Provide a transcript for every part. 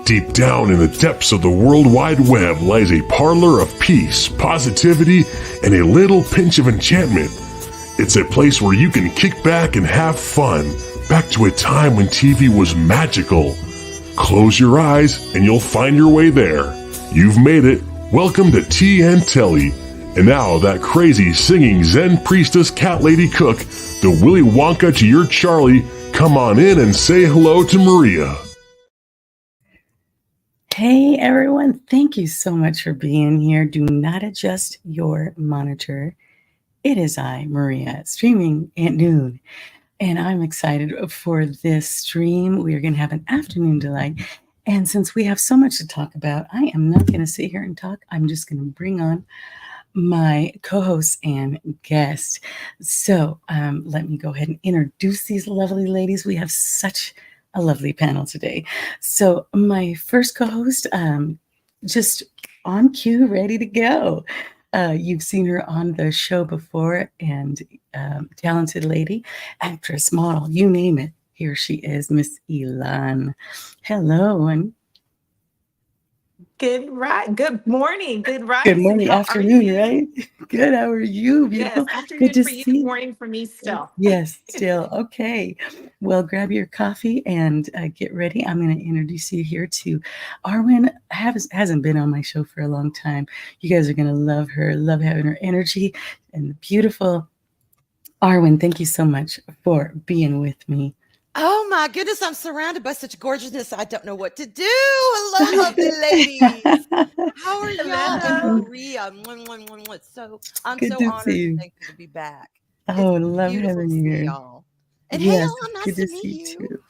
Deep down in the depths of the World Wide Web lies a parlor of peace, positivity, and a little pinch of enchantment. It's a place where you can kick back and have fun, back to a time when TV was magical. Close your eyes and you'll find your way there. You've made it. Welcome to TN Telly. And now that crazy singing Zen priestess cat lady cook, the Willy Wonka to your Charlie, come on in and say hello to Maria. Hey everyone, thank you so much for being here. Do not adjust your monitor. It is I, Maria, streaming at noon. And I'm excited for this stream. We are going to have an afternoon delight. And since we have so much to talk about, I am not going to sit here and talk. I'm just going to bring on my co-host and guest. So let me go ahead and introduce these lovely ladies. We have such a lovely panel today. So my first co-host, just on cue, ready to go. You've seen her on the show before, and talented lady, actress, model, you name it. Here she is, Miss Elan. Hello, and Good morning. Good morning. good morning, afternoon, right? Good. How are you? Beautiful. Yes, afternoon Good to for you, see. morning for me still. Yes, still. Okay. Well, grab your coffee and get ready. I'm going to introduce you here to Arwyn. Hasn't been on my show for a long time. You guys are going to love her, love having her energy, and the beautiful Arwyn. Thank you so much for being with me. Oh my goodness, I'm surrounded by such gorgeousness. I don't know what to do. Hello, lovely ladies. How are y'all? And Maria. I'm Good so to honored see you. and thankful to be back. Oh, It's love beautiful having to you see here. y'all. And Yes, hey, Ellen, nice good to to meet see you. you too.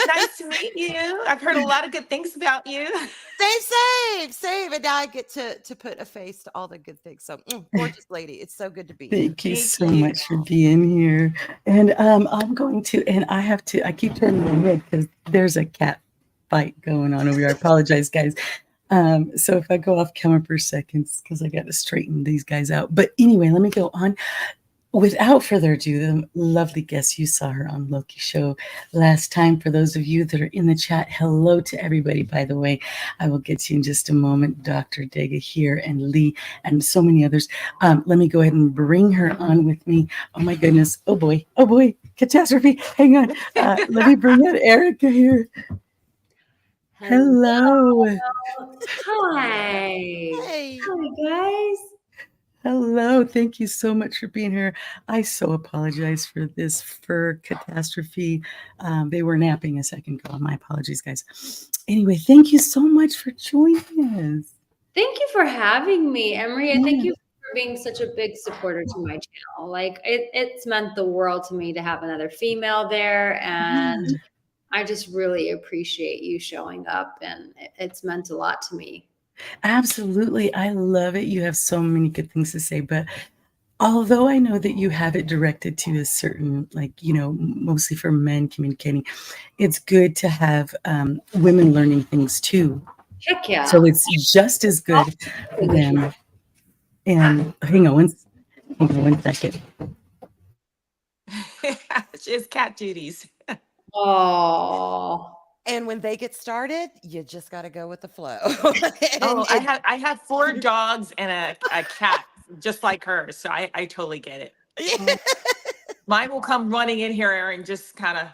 Nice to meet you. I've heard a lot of good things about you. Save. And now I get to put a face to all the good things. So gorgeous lady. It's so good to be here. Thank you so much for being here. And I'm going to, and I keep turning my head because there's a cat fight going on over here. I apologize, guys. So if I go off camera for seconds, because I got to straighten these guys out. But anyway, let me go on. Without further ado, the lovely guest, you saw her on Loki show last time. For those of you that are in the chat, hello to everybody, by the way. I will get to you in just a moment. Dr. Dega here and Lee and so many others. Let me go ahead and bring her on with me. Oh my goodness. Oh boy. Catastrophe. Hang on. Let me bring out Arica here. Hello. Hi. Hey. Hi, guys. Hello. Thank you so much for being here. I so apologize for this fur catastrophe. They were napping a second ago. My apologies, guys. Anyway, thank you so much for joining us. Thank you for having me, Emery. Yeah. Thank you for being such a big supporter to my channel. Like it's meant the world to me to have another female there, and I just really appreciate you showing up, and it's meant a lot to me. Absolutely. I love it. You have so many good things to say, but although I know that you have it directed to a certain, mostly for men communicating, it's good to have women learning things too. Heck yeah. So it's just as good for them. And hang on one second. She has cat duties. Oh. And when they get started, you just got to go with the flow. I have 4 dogs and a cat just like her. So I totally get it. Mine will come running in here and just kind of,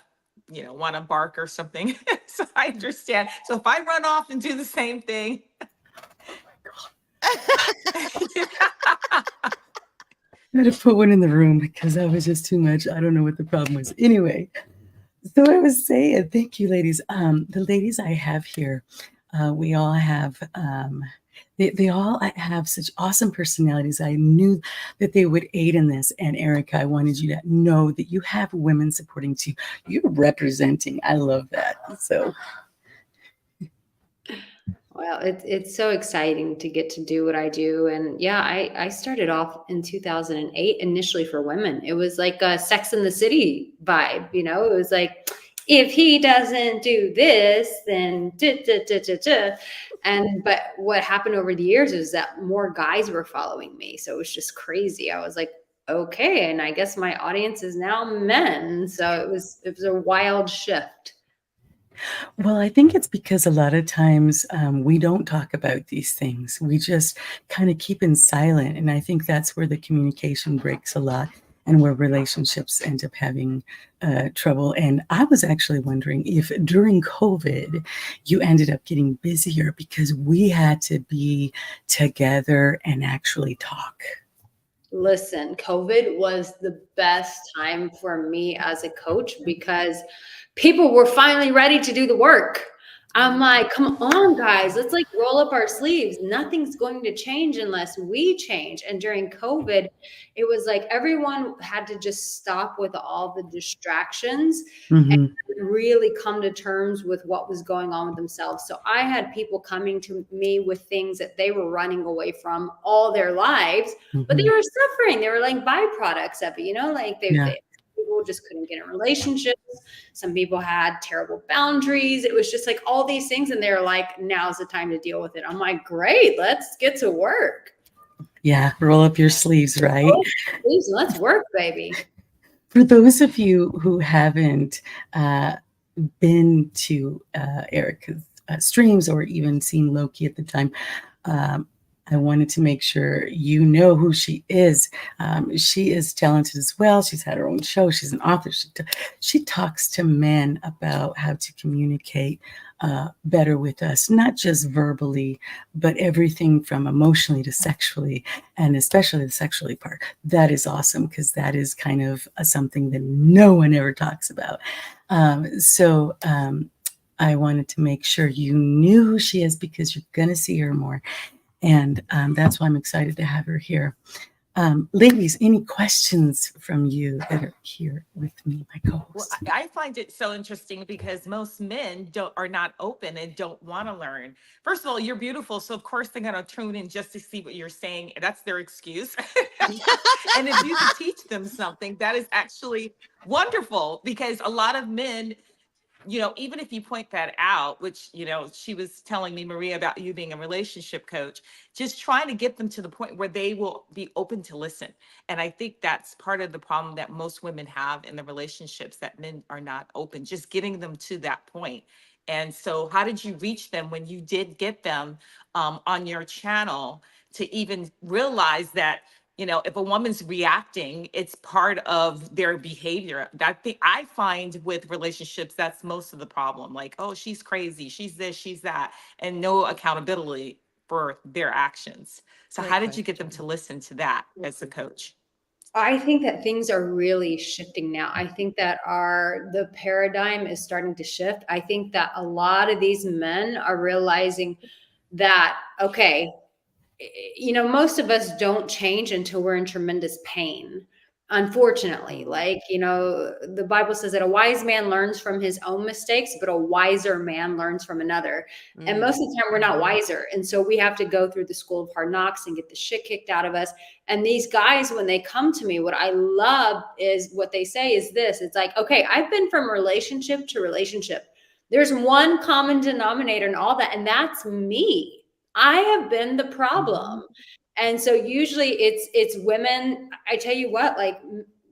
want to bark or something. So I understand. So if I run off and do the same thing. I had to put one in the room because that was just too much. I don't know what the problem was. Anyway, so I was saying, thank you, ladies. The ladies I have here, we all have, they all have such awesome personalities. I knew that they would aid in this. And Arica, I wanted you to know that you have women supporting too. You're representing. I love that. So. Well, it's so exciting to get to do what I do. And yeah, I started off in 2008 initially for women. It was like a Sex and the City vibe, It was like, if he doesn't do this, then but what happened over the years is that more guys were following me. So it was just crazy. I was like, okay, and I guess my audience is now men. So it was a wild shift. Well, I think it's because a lot of times we don't talk about these things. We just kind of keep in silent. And I think that's where the communication breaks a lot and where relationships end up having trouble. And I was actually wondering if during COVID, you ended up getting busier because we had to be together and actually talk. Listen, COVID was the best time for me as a coach because people were finally ready to do the work. I'm like, come on, guys, let's like roll up our sleeves. Nothing's going to change unless we change. And during COVID, it was like everyone had to just stop with all the distractions and Hmm. really come to terms with what was going on with themselves. So I had people coming to me with things that they were running away from all their lives, but they Hmm. were suffering. They were like byproducts of it, like Yeah. people just couldn't get in relationships. Some people had terrible boundaries. It was just like all these things. And they're like, now's the time to deal with it. I'm like, great, let's get to work. Yeah. Roll up your sleeves, right? Oh, please, let's work, baby. For those of you who haven't been to Arica's streams or even seen Loki at the time, um, I wanted to make sure you know who she is. She is talented as well. She's had her own show. She's an author. She talks to men about how to communicate better with us, not just verbally, but everything from emotionally to sexually, and especially the sexually part. That is awesome because that is kind of something that no one ever talks about. So I wanted to make sure you knew who she is because you're going to see her more. And that's why I'm excited to have her here. Ladies, any questions from you that are here with me, my Well, co-host? I find it so interesting because most men are not open and don't want to learn. First of all, you're beautiful, so of course they're gonna tune in just to see what you're saying. That's their excuse. And if you could teach them something, that is actually wonderful because a lot of men, even if you point that out, which, she was telling me, Maria, about you being a relationship coach, just trying to get them to the point where they will be open to listen. And I think that's part of the problem that most women have in the relationships, that men are not open, just getting them to that point. And so, how did you reach them when you did get them on your channel to even realize that? If a woman's reacting, it's part of their behavior. That thing I find with relationships, that's most of the problem. Like, oh, she's crazy, she's this, she's that, and no accountability for their actions. So, Great how did you get them question. to listen to that as a coach? I think that things are really shifting now. I think that the paradigm is starting to shift. I think that a lot of these men are realizing that, okay, most of us don't change until we're in tremendous pain. Unfortunately, like, the Bible says that a wise man learns from his own mistakes, but a wiser man learns from another. And most of the time, we're not wiser. And so we have to go through the school of hard knocks and get the shit kicked out of us. And these guys, when they come to me, what I love is what they say is this. It's like, okay, I've been from relationship to relationship. There's one common denominator in all that, and that's me. I have been the problem. And so usually it's women. I tell you what, like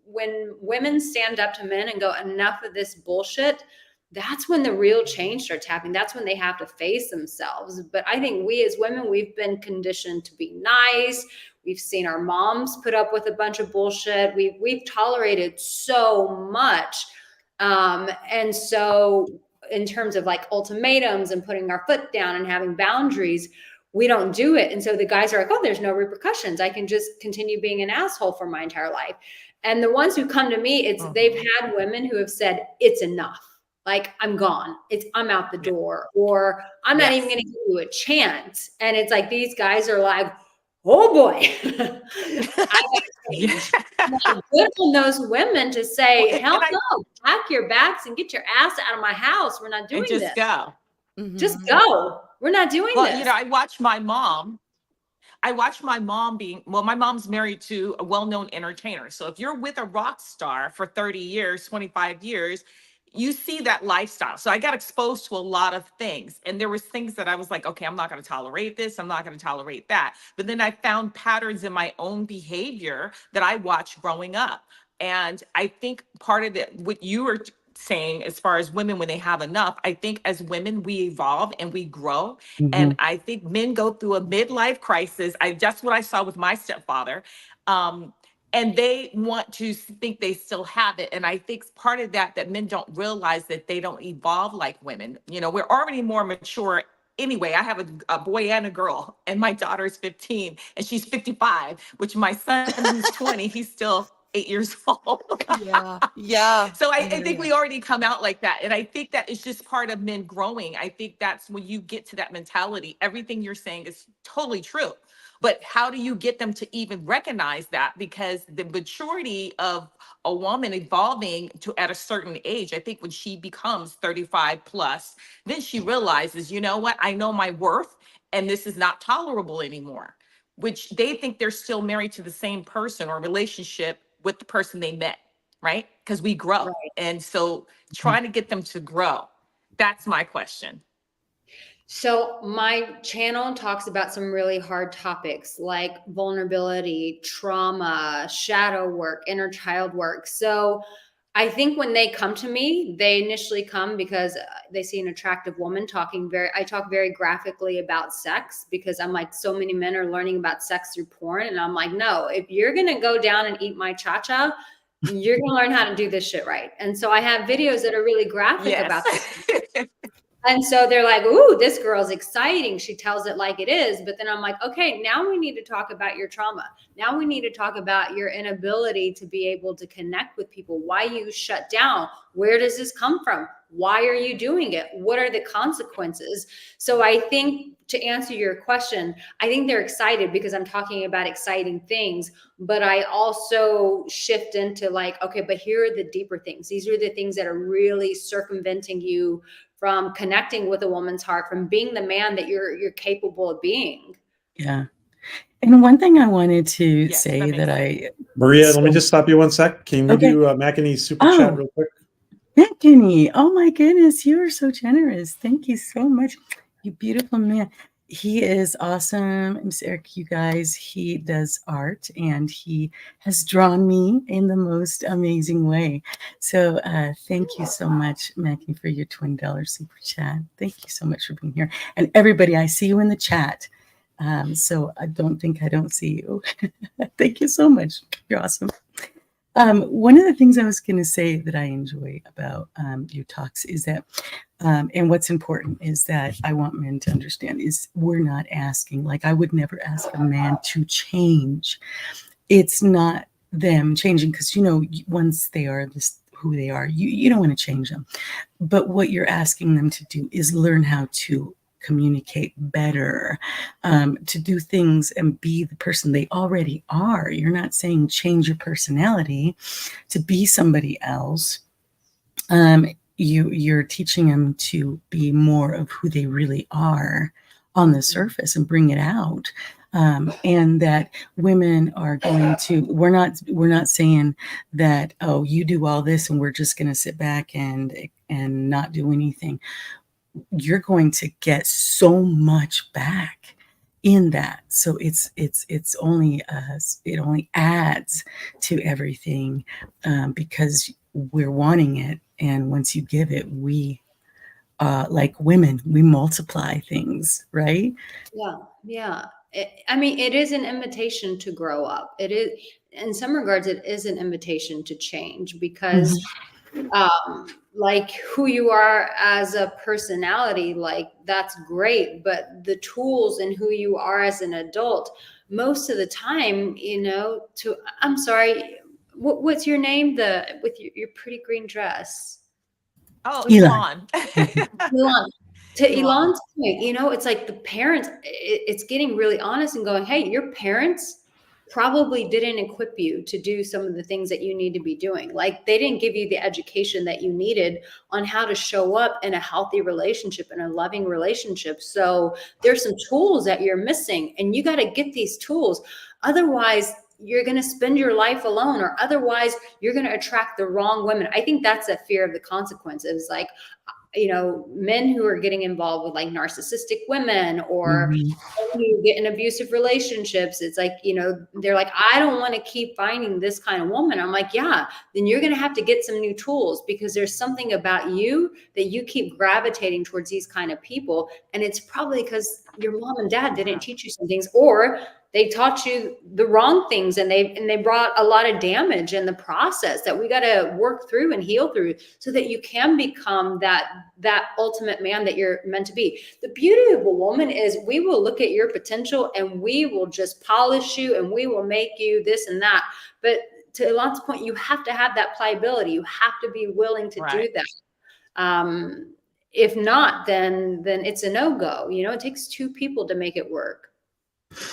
when women stand up to men and go, enough of this bullshit, that's when the real change starts happening. That's when they have to face themselves. But I think we as women, we've been conditioned to be nice. We've seen our moms put up with a bunch of bullshit. We've tolerated so much. And so in terms of like ultimatums and putting our foot down and having boundaries, we don't do it. And so the guys are like, oh, there's no repercussions. I can just continue being an asshole for my entire life. And the ones who come to me, they've had women who have said, it's enough. Like, I'm gone. I'm out the door, or I'm not even going to give you a chance. And it's like, these guys are like, oh boy, I good on those women to say, hell no, pack your bags and get your ass out of my house. We're not doing and this. just go. Just go. We're not doing this. I watch my mom. My mom's married to a well-known entertainer. So if you're with a rock star for 30 years, 25 years, you see that lifestyle. So I got exposed to a lot of things. And there was things that I was like, okay, I'm not going to tolerate this. I'm not going to tolerate that. But then I found patterns in my own behavior that I watched growing up. And I think part of what you were saying as far as women when they have enough, I think as women we evolve and we grow. Mhm. And I think men go through a midlife crisis. That's what I saw with my stepfather. And they want to think they still have it. And I think part of that men don't realize that they don't evolve like women. You know, we're already more mature anyway. I have a boy and a girl, and my daughter is 15 and she's 55, which my son who's 20, he's still 8 years old. Yeah. Yeah. So I hear think ya. we already come out like that. And I think that is just part of men growing. I think that's when you get to that mentality. Everything you're saying is totally true. But how do you get them to even recognize that? Because the maturity of a woman evolving to at a certain age, I think when she becomes 35 plus, then she realizes, you know what, I know my worth and this is not tolerable anymore, which they think they're still married to the same person or relationship with the person they met, right? Because we grow. Right. And so trying to get them to grow, that's my question. So my channel talks about some really hard topics like vulnerability, trauma, shadow work, inner child work. So I think when they come to me, they initially come because they see an attractive woman I talk very graphically about sex because I'm like, so many men are learning about sex through porn. And I'm like, no, if you're going to go down and eat my cha-cha, you're going to learn how to do this shit right. And so I have videos that are really graphic about this. Yes. And so they're like, ooh, this girl's exciting. She tells it like it is. But then I'm like, okay, now we need to talk about your trauma. Now we need to talk about your inability to be able to connect with people, why you shut down. Where does this come from? Why are you doing it? What are the consequences? So I think to answer your question, I think they're excited because I'm talking about exciting things, but I also shift into like, okay, but here are the deeper things. These are the things that are really circumventing you from connecting with a woman's heart, from being the man that you're capable of being. Yeah. And one thing I wanted to Yes, say that makes that sense. Maria, let me just stop you 1 sec. Can we Okay. do McEnany's super chat Oh, real quick? Anthony, oh my goodness, you are so generous. Thank you so much. You beautiful man. He is awesome. Miss Eric, you guys, he does art and he has drawn me in the most amazing way. So thank you so much, Mackie, for your $20 super chat. Thank you so much for being here. And everybody, I see you in the chat. So I don't think I don't see you. Thank you so much. You're awesome. One of the things I was going to say that I enjoy about your talks is that, and what's important is that I want men to understand is we're not asking, like I would never ask a man to change. It's not them changing because, you know, once they are who they are, you don't want to change them. But what you're asking them to do is learn how to communicate better, to do things and be the person they already are. You're not saying change your personality to be somebody else. You're teaching them to be more of who they really are on the surface and bring it out. And that women are going to, we're not saying that, oh, you do all this and we're just going to sit back and not do anything. You're going to get so much back in that. So it's only it only adds to everything because we're wanting it. And once you give it, we like women, we multiply things, right? Yeah. I mean, it is an invitation to grow up. It is, in some regards, it is an invitation to change because like who you are as a personality, like that's great, but the tools and who you are as an adult, most of the time, you know, I'm sorry, what's your name? With your pretty green dress. Oh, Elan. Elan. To Elan. Elan's point, you know, it's like the parents, it's getting really honest and going, hey, your parents probably didn't equip you to do some of the things that you need to be doing. Like they didn't give you the education that you needed on how to show up in a healthy relationship and a loving relationship. So there's some tools that you're missing and you got to get these tools. Otherwise, you're going to spend your life alone, or otherwise you're going to attract the wrong women. I think that's a fear of the consequences. Like, men who are getting involved with like narcissistic women or Mhm. who get in abusive relationships. It's like, they're like, I don't want to keep finding this kind of woman. I'm like, yeah, then you're going to have to get some new tools, because there's something about you that you keep gravitating towards these kind of people. And it's probably because your mom and dad didn't teach you some things, or they taught you the wrong things, and they brought a lot of damage in the process that we got to work through and heal through, so that you can become that ultimate man that you're meant to be. The beauty of a woman is we will look at your potential and we will just polish you and we will make you this and that. But to Elan's point, you have to have that pliability. You have to be willing to do that. If not, then it's a no-go. It takes two people to make it work.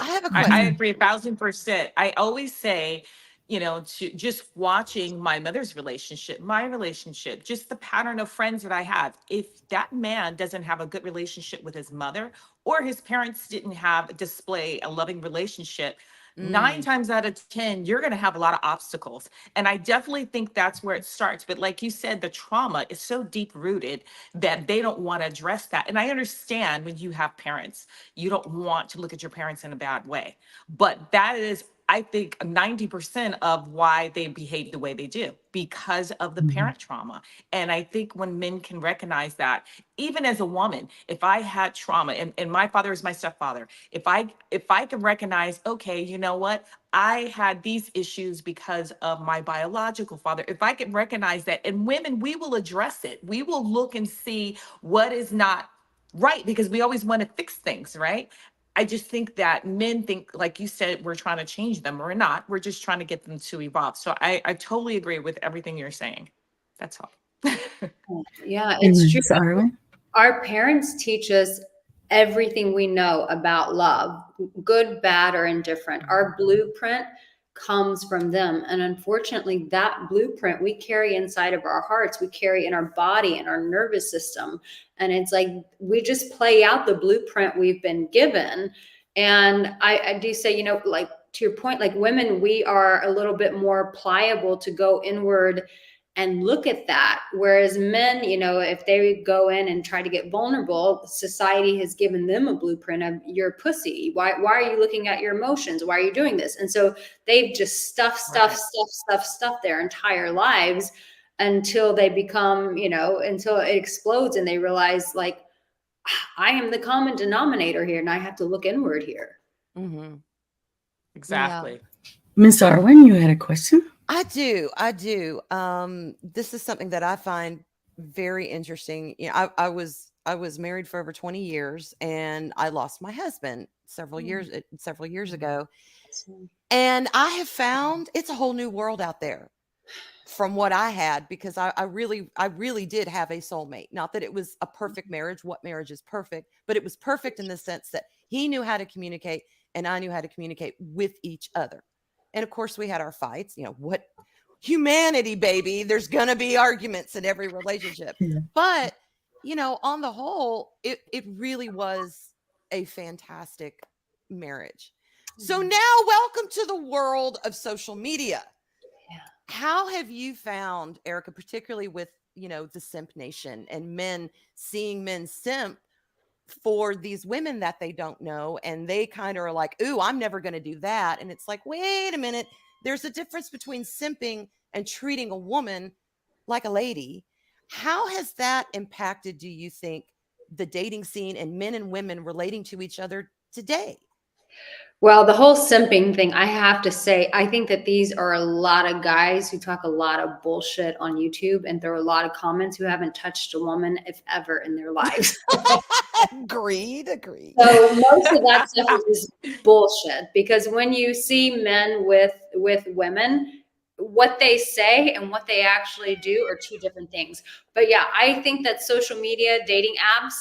I have a I question. agree 1,000%. I always say, to just watching my mother's relationship, my relationship, just the pattern of friends that I have. If that man doesn't have a good relationship with his mother, or his parents didn't display a loving relationship, 9 times out of 10, you're going to have a lot of obstacles. And I definitely think that's where it starts. But like you said, the trauma is so deep rooted that they don't want to address that. And I understand when you have parents, you don't want to look at your parents in a bad way. But that is, I think, 90% of why they behave the way they do, because of the parent trauma. And I think when men can recognize that, even as a woman, if I had trauma, and my father is my stepfather, if I can recognize, okay, you know what? I had these issues because of my biological father. If I can recognize that, and women, we will address it. We will look and see what is not right, because we always want to fix things, right? I just think that men think, like you said, we're trying to change them. We're not. We're just trying to get them to evolve. So I totally agree with everything you're saying. That's all. Yeah, it's true. Ms. Arwyn? Our parents teach us everything we know about love, good, bad, or indifferent. Our blueprint comes from them. And unfortunately, that blueprint we carry inside of our hearts, we carry in our body and our nervous system. And it's like we just play out the blueprint we've been given. And I do say, like to your point, like women, we are a little bit more pliable to go inward and look at that. Whereas men, if they go in and try to get vulnerable, society has given them a blueprint of you're a pussy. Why are you looking at your emotions? Why are you doing this? And so they've just stuff their entire lives until they become, until it explodes and they realize, like, I am the common denominator here and I have to look inward here. Mm-hmm. Exactly. Ms. Arwyn, you had a question? I do. This is something that I find very interesting. I was married for over 20 years and I lost my husband several years ago. And I have found it's a whole new world out there from what I had, because I really did have a soulmate. Not that it was a perfect marriage. What marriage is perfect? But it was perfect in the sense that he knew how to communicate and I knew how to communicate with each other. And of course, we had our fights. What humanity, baby. There's going to be arguments in every relationship. Yeah. But, on the whole, it really was a fantastic marriage. So now, welcome to the world of social media. Yeah. How have you found, Arica, particularly with, the simp nation and men seeing men simp for these women that they don't know, and they kind of are like, ooh, I'm never going to do that. And it's like, wait a minute, there's a difference between simping and treating a woman like a lady. How has that impacted, do you think, the dating scene and men and women relating to each other today? Well, the whole simping thing, I have to say, I think that these are a lot of guys who talk a lot of bullshit on YouTube and throw a lot of comments who haven't touched a woman, if ever, in their lives. Agreed. So most of that stuff is bullshit, because when you see men with women, what they say and what they actually do are two different things. But yeah, I think that social media, dating apps,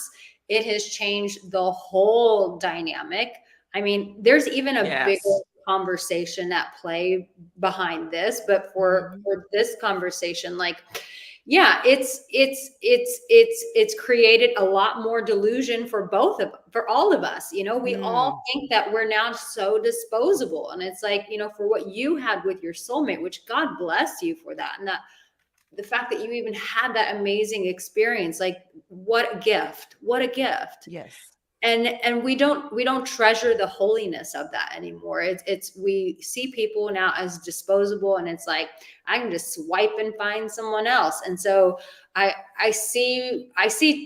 it has changed the whole dynamic. I mean, there's even a bigger conversation at play behind this, but for this conversation, like, yeah, it's created a lot more delusion for all of us. We all think that we're now so disposable, and it's like, for what you had with your soulmate, which God bless you for that, and that the fact that you even had that amazing experience, like what a gift, what a gift. Yes. And we don't treasure the holiness of that anymore. It's we see people now as disposable, and it's like I can just swipe and find someone else. And so I see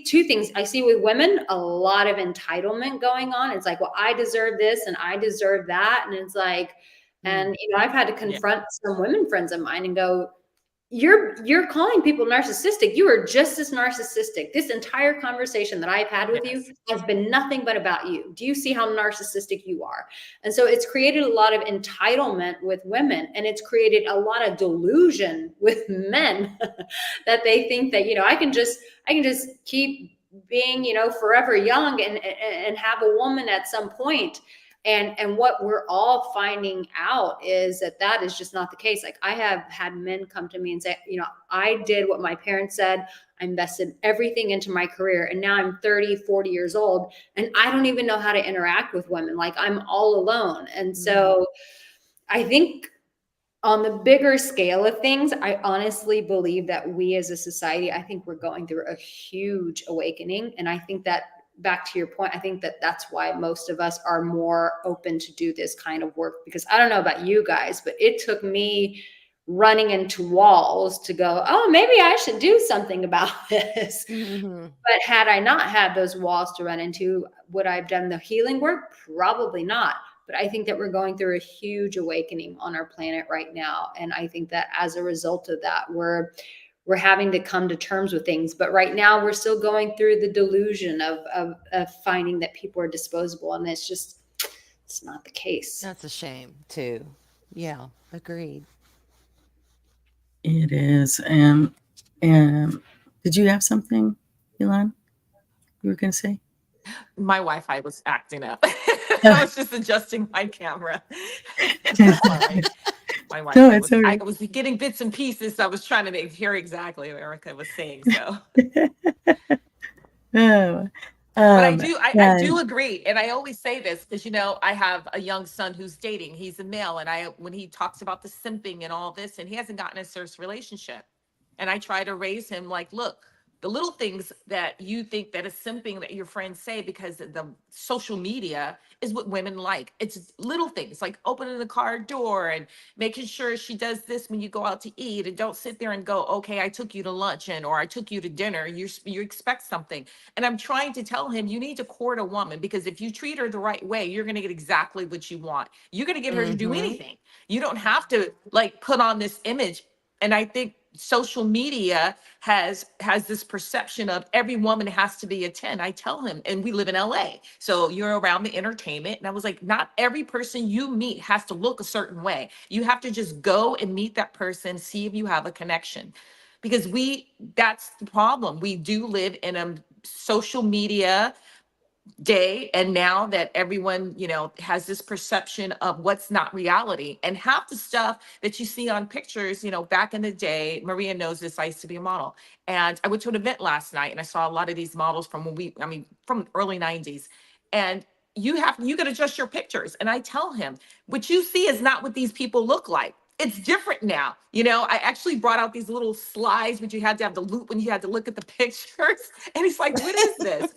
two things. I see with women a lot of entitlement going on. It's like, well, I deserve this and I deserve that, and it's like, and I've had to confront some women friends of mine and go, you're calling people narcissistic. You are just as narcissistic. This entire conversation that I've had with you has been nothing but about you. Do you see how narcissistic you are? And so it's created a lot of entitlement with women, and it's created a lot of delusion with men that they think that, I can just keep being, forever young and have a woman at some point. And what we're all finding out is that is just not the case. Like, I have had men come to me and say, I did what my parents said. I invested everything into my career. And now I'm 30, 40 years old, and I don't even know how to interact with women. Like, I'm all alone. And so I think on the bigger scale of things, I honestly believe that we as a society, I think we're going through a huge awakening. And I think that, back to your point, I think that that's why most of us are more open to do this kind of work, because I don't know about you guys, but it took me running into walls to go, oh, maybe I should do something about this. But had I not had those walls to run into, would I have done the healing work? Probably not. But I think that we're going through a huge awakening on our planet right now. And I think that as a result of that, we're having to come to terms with things. But right now we're still going through the delusion of finding that people are disposable. And it's not the case. That's a shame too. Yeah, agreed. It is. Did you have something, Elan, you were going to say? My Wi-Fi was acting up. I was just adjusting my camera. My Wi-Fi No, it's all right. I was getting bits and pieces. So I was trying to hear exactly what Arica was saying. So, but I do agree, and I always say this because I have a young son who's dating. He's a male, and when he talks about the simping and all this, and he hasn't gotten a serious relationship, and I try to raise him like, look, the little things that you think that is simping that your friends say because the social media is what women like. It's little things like opening the car door and making sure she does this when you go out to eat, and don't sit there and go, okay, I took you to lunch or I took you to dinner. You expect something. And I'm trying to tell him, you need to court a woman, because if you treat her the right way, you're going to get exactly what you want. You're going to get her to do anything. You don't have to put on this image. And I think social media has this perception of every woman has to be a 10. I tell him, and we live in LA, so you're around the entertainment. And I was like, not every person you meet has to look a certain way. You have to just go and meet that person, see if you have a connection. Because that's the problem. We do live in a social media day, and now that everyone has this perception of what's not reality, and half the stuff that you see on pictures, back in the day, Maria knows this, I used to be a model, and I went to an event last night and I saw a lot of these models from from early 90s, and you got to adjust your pictures. And I tell him, what you see is not what these people look like. It's different now. I actually brought out these little slides, but you had to have the loop when you had to look at the pictures. And he's like, what is this?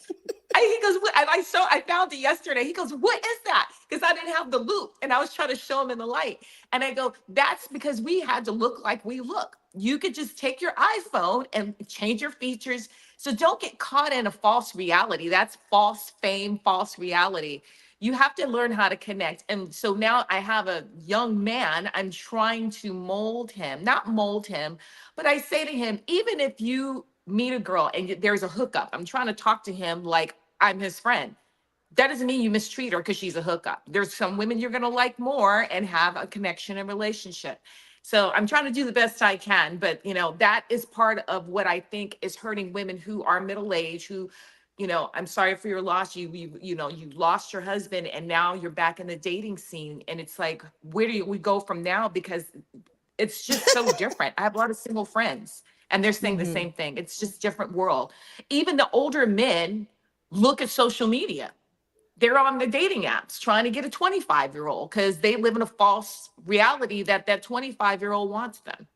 He goes, what? And I found it yesterday. He goes, what is that? Because I didn't have the loop, and I was trying to show him in the light. And I go, that's because we had to look like we look. You could just take your iPhone and change your features. So don't get caught in a false reality. That's false fame, false reality. You have to learn how to connect. And so now I have a young man. I'm trying to not mold him, but I say to him, even if you meet a girl and there's a hookup, I'm trying to talk to him like I'm his friend. That doesn't mean you mistreat her because she's a hookup. There's some women you're going to like more and have a connection and relationship. So I'm trying to do the best I can, but that is part of what I think is hurting women who are middle-aged, who, I'm sorry for your loss. You lost your husband, and now you're back in the dating scene. And it's like, where do we go from now? Because it's just so different. I have a lot of single friends, and they're saying the same thing. It's just different world. Even the older men look at social media. They're on the dating apps trying to get a 25-year-old because they live in a false reality that 25-year-old wants them.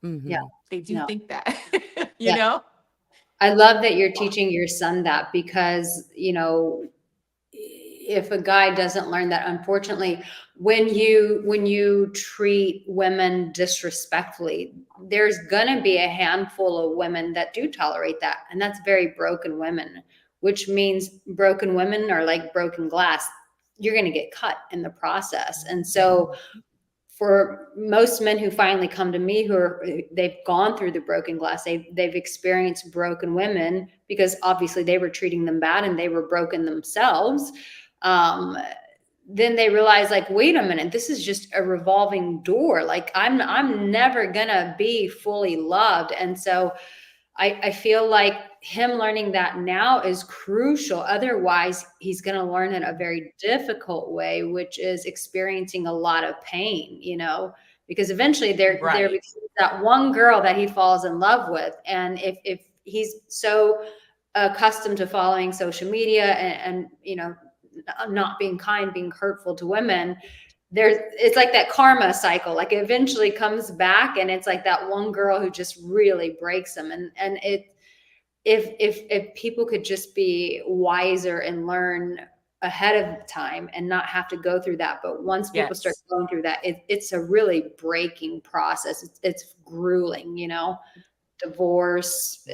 Mhm. Yeah. They do No. think that, you Yeah. know? I love that you're teaching your son that because, if a guy doesn't learn that, unfortunately, when you treat women disrespectfully, there's gonna be a handful of women that do tolerate that, and that's very broken women, which means broken women are like broken glass. You're gonna get cut in the process. And so for most men who finally come to me they've gone through the broken glass, they've experienced broken women because obviously they were treating them bad and they were broken themselves. Then they realize, like, wait a minute, this is just a revolving door. Like, I'm never gonna be fully loved. And so I feel like him learning that now is crucial. Otherwise, he's going to learn in a very difficult way, which is experiencing a lot of pain, because eventually there Right. becomes that one girl that he falls in love with. And if he's so accustomed to following social media and not being kind, being hurtful to women, it's like that karma cycle. Like, it eventually comes back, and it's like that one girl who just really breaks him. And if people could just be wiser and learn ahead of time and not have to go through that. But once people start Yes. going through that, it's a really breaking process. It's grueling, divorce,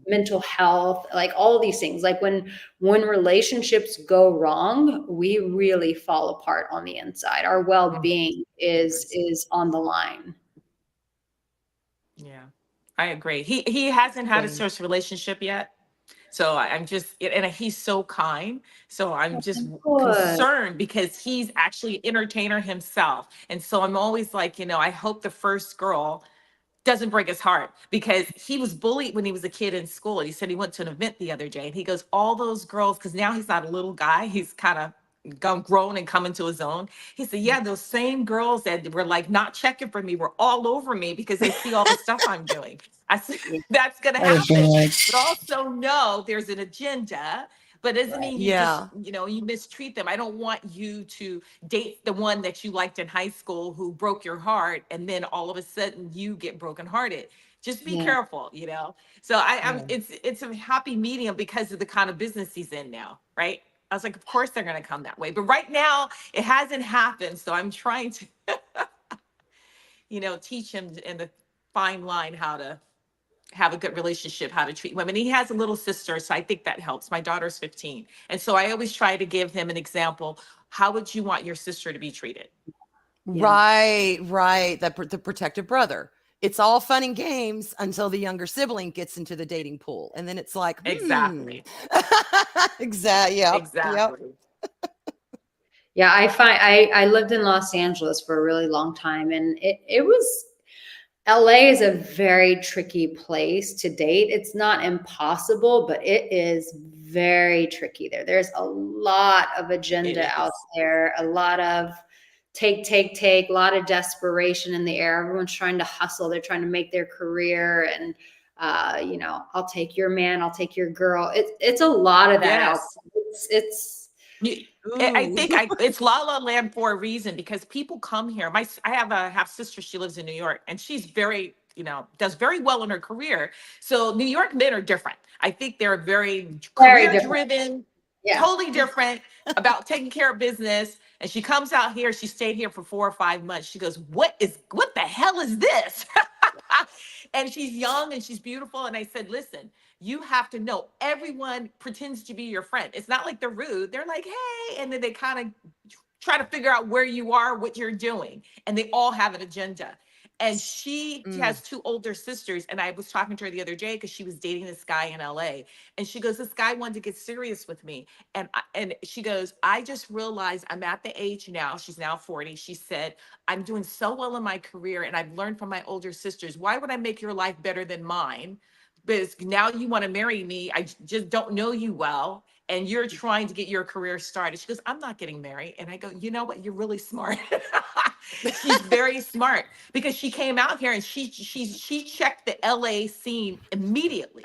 mental health, like all these things. Like when relationships go wrong, we really fall apart on the inside. Our well-being is on the line. Yeah, I agree. He hasn't had a Same. serious relationship yet. So I'm just, and he's so kind. So I'm just Good. concerned because he's actually an entertainer himself. And so I'm always like, I hope the first girl doesn't break his heart, because he was bullied when he was a kid in school. He said he went to an event the other day and he goes, all those girls, because now he's not a little guy, he's kind of grown and come into his own. He said, yeah, those same girls that were like not checking for me were all over me because they see all the stuff I'm doing. I said, that's going to Oh, happen. God. But also know there's an agenda. But doesn't mean you just, Yeah. you mistreat them. I don't want you to date the one that you liked in high school who broke your heart, and then all of a sudden you get brokenhearted. Just be Yeah. careful, So it's a happy medium because of the kind of business he's in now, right? I was like, of course they're going to come that way. But right now it hasn't happened. So I'm trying to, teach him in the fine line how to have a good relationship, how to treat women. He has a little sister, so I think that helps. My daughter's 15. And so I always try to give him an example. How would you want your sister to be treated? Yeah. Right. The protective brother. It's all fun and games until the younger sibling gets into the dating pool. And then it's like, Exactly. Exactly. Yep. Exactly. Yeah, I lived in Los Angeles for a really long time, and it was LA is a very tricky place to date. It's not impossible, but it is very tricky there. There's a lot of agenda out there, a lot of take, a lot of desperation in the air. Everyone's trying to hustle. They're trying to make their career, and I'll take your man, I'll take your girl. It's a lot of that out there. It's I think it's La La Land for a reason, because people come here. I have a half sister. She lives in New York, and she's very, does very well in her career. So New York men are different. I think they're very career driven, totally different about taking care of business. And she comes out here. She stayed here for 4 or 5 months. She goes, what the hell is this? And she's young and she's beautiful. And I said, listen, you have to know everyone pretends to be your friend. It's not like they're rude. They're like, hey, and then they kind of try to figure out where you are, what you're doing. And they all have an agenda. And she has 2 older sisters. And I was talking to her the other day because she was dating this guy in LA. And she goes, this guy wanted to get serious with me. And she goes, I just realized I'm at the age now. She's now 40. She said, I'm doing so well in my career, and I've learned from my older sisters. Why would I make your life better than mine? Because now you want to marry me. I just don't know you well. And you're trying to get your career started. She goes, I'm not getting married. And I go, you know what? You're really smart. She's very smart, because she came out here and she checked the LA scene immediately.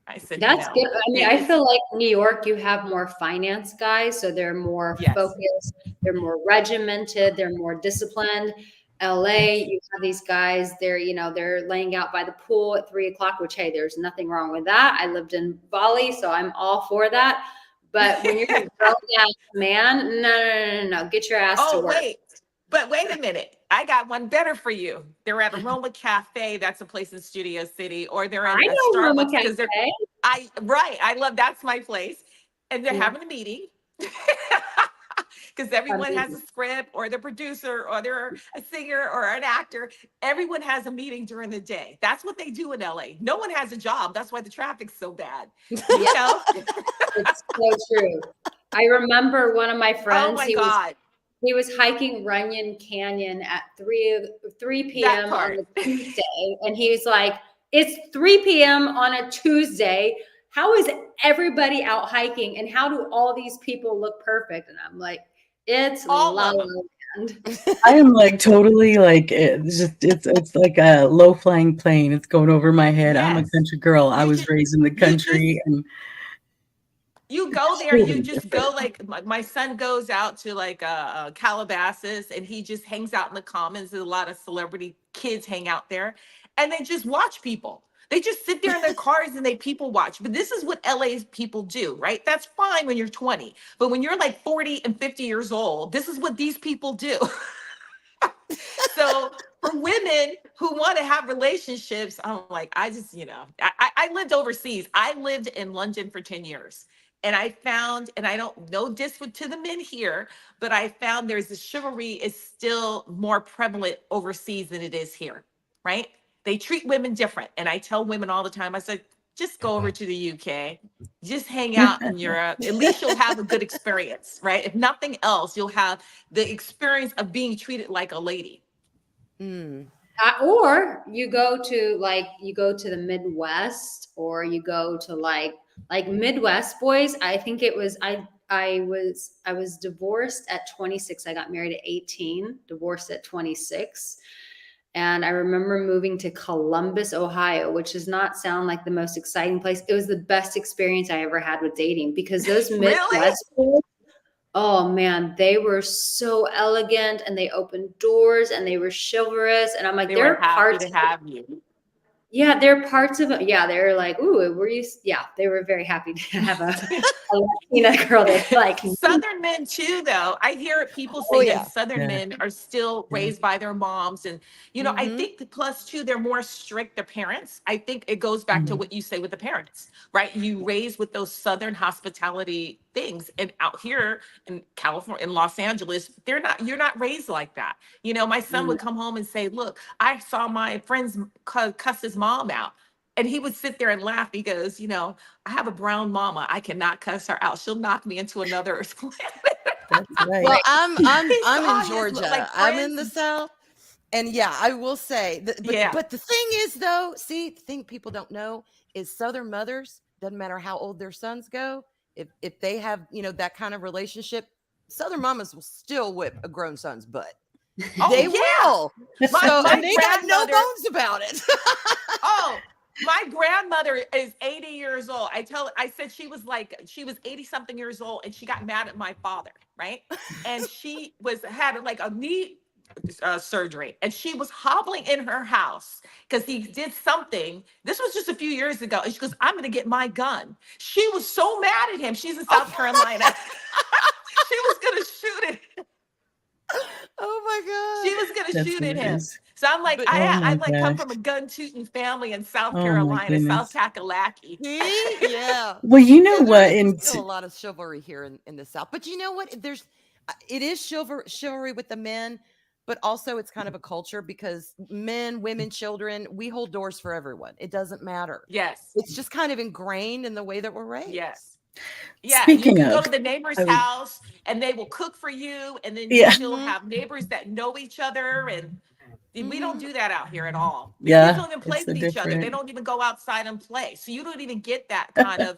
I said, that's good. I mean, I feel like New York, you have more finance guys, so they're more focused, they're more regimented, they're more disciplined. LA, you have these guys, they're laying out by the pool at 3 o'clock, which, hey, there's nothing wrong with that. I lived in Bali, so I'm all for that. But when you're a grown ass man, no, get your ass to Oh, work. wait a minute. I got one better for you. They're at Aroma Cafe. That's a place in Studio City, or they're I in a know Roma Starbucks because they're Cafe. I love that's my place. And they're Yeah. having a meeting. Because everyone has a script, or the producer, or they're a singer or an actor. Everyone has a meeting during the day. That's what they do in LA. No one has a job. That's why the traffic's so bad. You know? It's so true. I remember one of my friends. Oh my God. He was hiking Runyon Canyon at 3 p.m. on a Tuesday, and he was like, "It's 3 p.m. on a Tuesday. How is everybody out hiking, and how do all these people look perfect?" And I'm like, "It's All La of La them. Land." I am like totally like it's like a low flying plane. It's going over my head. I'm a Yes. country girl. I You was just raised in the you country, just and you go there, you totally just go different. like my son goes out to like Calabasas, and he just hangs out in the commons. There's a lot of celebrity kids hang out there, and they just watch people. They just sit there in their cars and they people watch. But this is what LA's people do, right? That's fine when you're 20. But when you're like 40 and 50 years old, this is what these people do. So for women who want to have relationships, I'm like, I just, I lived overseas. I lived in London for 10 years. And I found, and I don't know this to the men here, but I found there's the chivalry is still more prevalent overseas than it is here, right? They treat women different. And I tell women all the time, I said, just go over to the UK, just hang out in Europe. At least you'll have a good experience, right? If nothing else, you'll have the experience of being treated like a lady. Or you go to the Midwest, or you go to like Midwest boys. I think it was I was divorced at 26. I got married at 18, divorced at 26. And I remember moving to Columbus, Ohio, which does not sound like the most exciting place. It was the best experience I ever had with dating, because those Midwest boys, oh man, they were so elegant, and they opened doors, and they were chivalrous. And I'm like, They there were are happy parts to have you. yeah, there are parts of it. Yeah, they're like, ooh, were you? Yeah, they were very happy to have a Latina girl that's like me. Southern men too, though. I hear people say Oh, yeah. that Southern Yeah. men are still raised by their moms. And, I think the plus two, they're more strict, their parents. I think it goes back to what you say with the parents, right? You raise with those Southern hospitality things. And out here in California, in Los Angeles, you're not raised like that. My son would come home and say, look, I saw my friend's cuss his mom out. And he would sit there and laugh. He goes, I have a brown mama. I cannot cuss her out. She'll knock me into another planet. That's right. Well, I'm He saw in his, Georgia. like, I'm in the friends. South. And yeah, I will say Yeah. but the thing is though, the thing people don't know is Southern mothers, doesn't matter how old their sons go, if they have, that kind of relationship, Southern mamas will still whip a grown son's butt. Oh, They yeah. will. My And they have no grandmother- bones about it. Oh, my grandmother is 80 years old. I said she was 80 something years old, and she got mad at my father, right? And she had like a knee surgery, and she was hobbling in her house because he did something. This was just a few years ago, and she goes, "I'm going to get my gun." She was so mad at him. She's in South Carolina. She was going to shoot it. Oh my God. She was going to That's shoot at him. hilarious. So I'm like, But- I my come gosh. from a gun-tooting family in South Oh, my Carolina, South goodness. Kakalaki. See? Yeah. Well, you know Yeah, what? there is And still a lot of chivalry here in the South. But you know what? It is chivalry with the men, but also it's kind of a culture, because men, women, children, we hold doors for everyone. It doesn't matter. Yes. It's just kind of ingrained in the way that we're raised. Yes. Yeah, Speaking you can go of, to the neighbor's I was- house, and they will cook for you, and then Yeah. you'll have neighbors that know each other, and we don't do that out here at all. The Yeah, kids don't even play it's with each other. They different. don't even go outside and play. So you don't even get that kind of,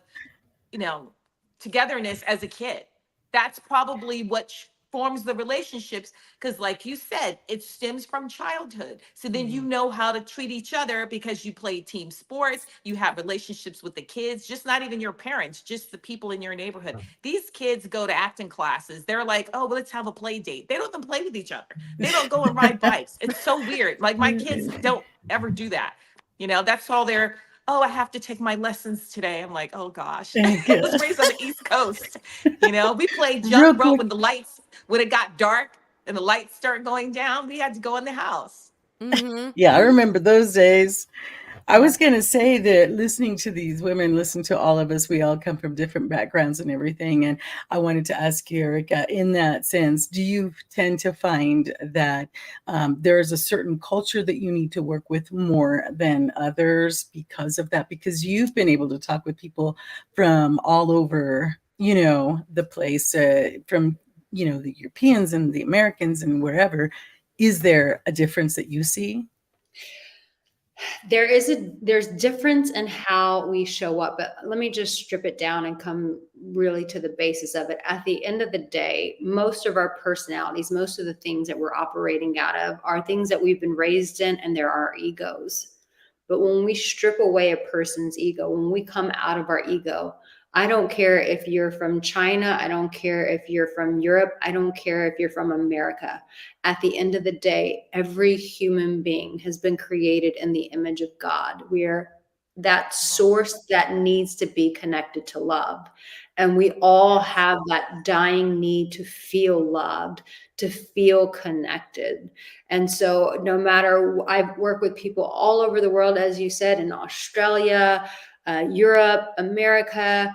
togetherness as a kid. That's probably what forms the relationships, because like you said, it stems from childhood. So then you know how to treat each other because you play team sports, you have relationships with the kids, just not even your parents, just the people in your neighborhood. These kids go to acting classes, they're like, oh, well, let's have a play date. They don't even play with each other, they don't go and ride bikes. It's so weird. Like my kids don't ever do that. That's all they're, oh, I have to take my lessons today. I'm like, oh gosh. I was raised on the East Coast. We played Real jump rope quick. when it got dark and the lights started going down, we had to go in the house. Yeah, I remember those days. I was going to say that listening to these women, listen to all of us, we all come from different backgrounds and everything. And I wanted to ask you, Arica, in that sense, do you tend to find that there is a certain culture that you need to work with more than others because of that? Because you've been able to talk with people from all over, the place, from, the Europeans and the Americans and wherever. Is there a difference that you see? There's difference in how we show up, but let me just strip it down and come really to the basis of it. At the end of the day, most of our personalities, most of the things that we're operating out of are things that we've been raised in, and there are egos. But when we strip away a person's ego, when we come out of our ego, I don't care if you're from China. I don't care if you're from Europe. I don't care if you're from America. At the end of the day, every human being has been created in the image of God. We're that source that needs to be connected to love. And we all have that dying need to feel loved, to feel connected. And so no matter, I've worked with people all over the world, as you said, in Australia, Europe, America,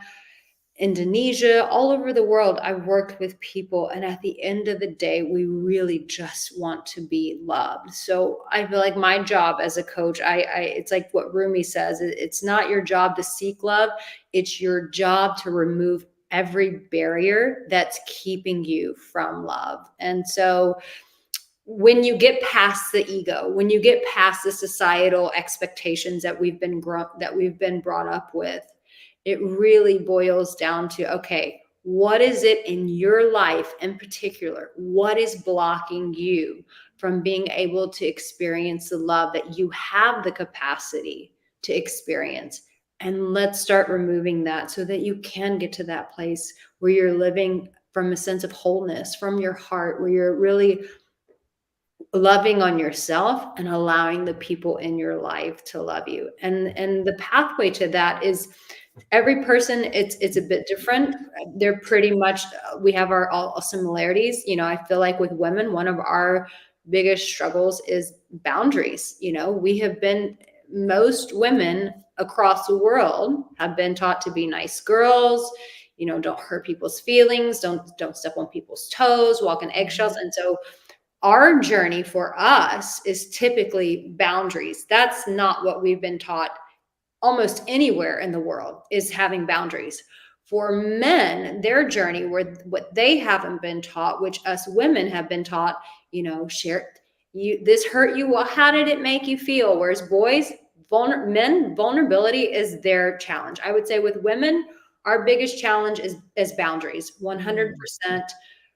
Indonesia, all over the world. I've worked with people, and at the end of the day, we really just want to be loved. So I feel like my job as a coach, it's like what Rumi says, it's not your job to seek love. It's your job to remove every barrier that's keeping you from love. And so when you get past the ego, when you get past the societal expectations that we've been brought up with, it really boils down to, okay, what is it in your life in particular? What is blocking you from being able to experience the love that you have the capacity to experience? And let's start removing that so that you can get to that place where you're living from a sense of wholeness, from your heart, where you're really loving on yourself and allowing the people in your life to love you. And the pathway to that is, every person, it's a bit different. They're pretty much, we have our all similarities. I feel like with women, one of our biggest struggles is boundaries. Most women across the world have been taught to be nice girls, don't hurt people's feelings, don't step on people's toes, walk on eggshells. And so our journey for us is typically boundaries. That's not what we've been taught almost anywhere in the world, is having boundaries. For men, their journey, where what they haven't been taught, which us women have been taught, share this hurt you. Well, how did it make you feel? Whereas boys, men, vulnerability is their challenge. I would say with women, our biggest challenge is boundaries, 100%.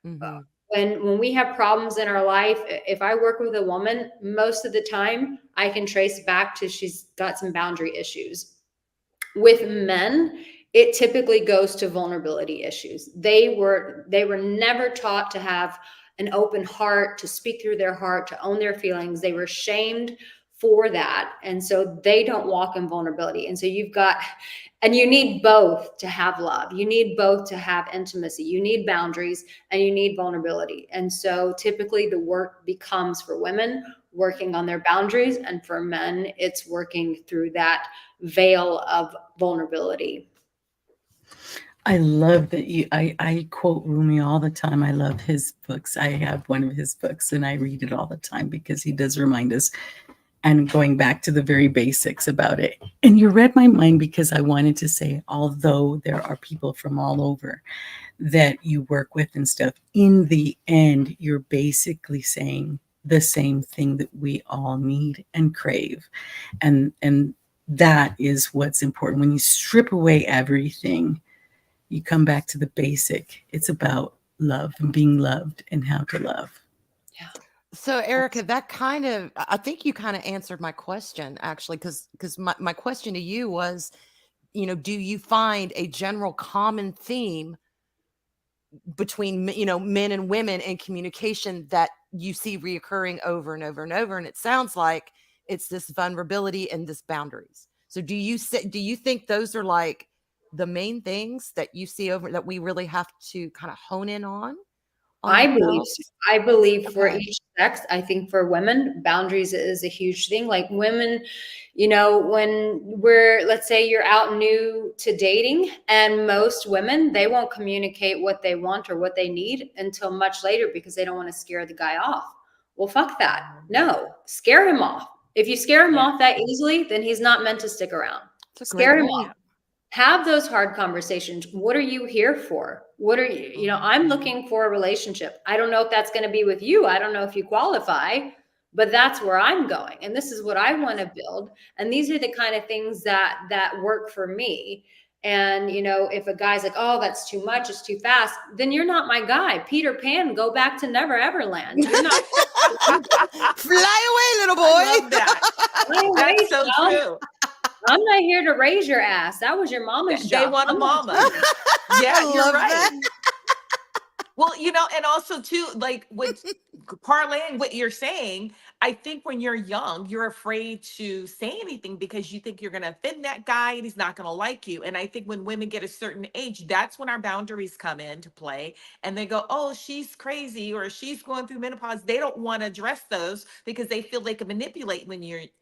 Mm-hmm. When we have problems in our life, if I work with a woman, most of the time I can trace back to she's got some boundary issues. With men, it typically goes to vulnerability issues. They were never taught to have an open heart, to speak through their heart, to own their feelings. They were shamed for that. And so they don't walk in vulnerability. And so and you need both to have love. You need both to have intimacy. You need boundaries and you need vulnerability. And so typically the work becomes, for women, working on their boundaries, and for men, it's working through that veil of vulnerability. I love that I quote Rumi all the time. I love his books. I have one of his books and I read it all the time because he does remind us, and going back to the very basics about it. And you read my mind, because I wanted to say, although there are people from all over that you work with and stuff, in the end, you're basically saying the same thing that we all need and crave. And that is what's important. When you strip away everything, you come back to the basic. It's about love and being loved and how to love. So Arica, that kind of, I think you kind of answered my question actually, because my question to you was, do you find a general common theme between, men and women in communication that you see reoccurring over and over and over? And it sounds like it's this vulnerability and this boundaries. So do you think those are like the main things that you see over that we really have to kind of hone in on? I believe ourselves? I believe for Okay. each sex, I think for women, boundaries is a huge thing. Like women, when let's say you're out new to dating, and most women, they won't communicate what they want or what they need until much later because they don't want to scare the guy off. Well, fuck that. No, scare him off. If you scare him off that easily, then he's not meant to stick around. That's a great Scare him point. off. Have those hard conversations. What are you here for? What are you, I'm looking for a relationship. I don't know if that's going to be with you. I don't know if you qualify, but that's where I'm going. And this is what I want to build. And these are the kind of things that work for me. And, if a guy's like, oh, that's too much, it's too fast, then you're not my guy. Peter Pan, go back to Never Everland. You're not. Fly away, little boy. I love that. That's so true. I'm not here to raise your ass. That was your mama's job. They want a mama. Yeah, you're right. Well, and also too, like with parlaying what you're saying, I think when you're young, you're afraid to say anything because you think you're going to offend that guy and he's not going to like you. And I think when women get a certain age, that's when our boundaries come into play. And they go, oh, she's crazy or she's going through menopause. They don't want to address those because they feel they can manipulate manipulate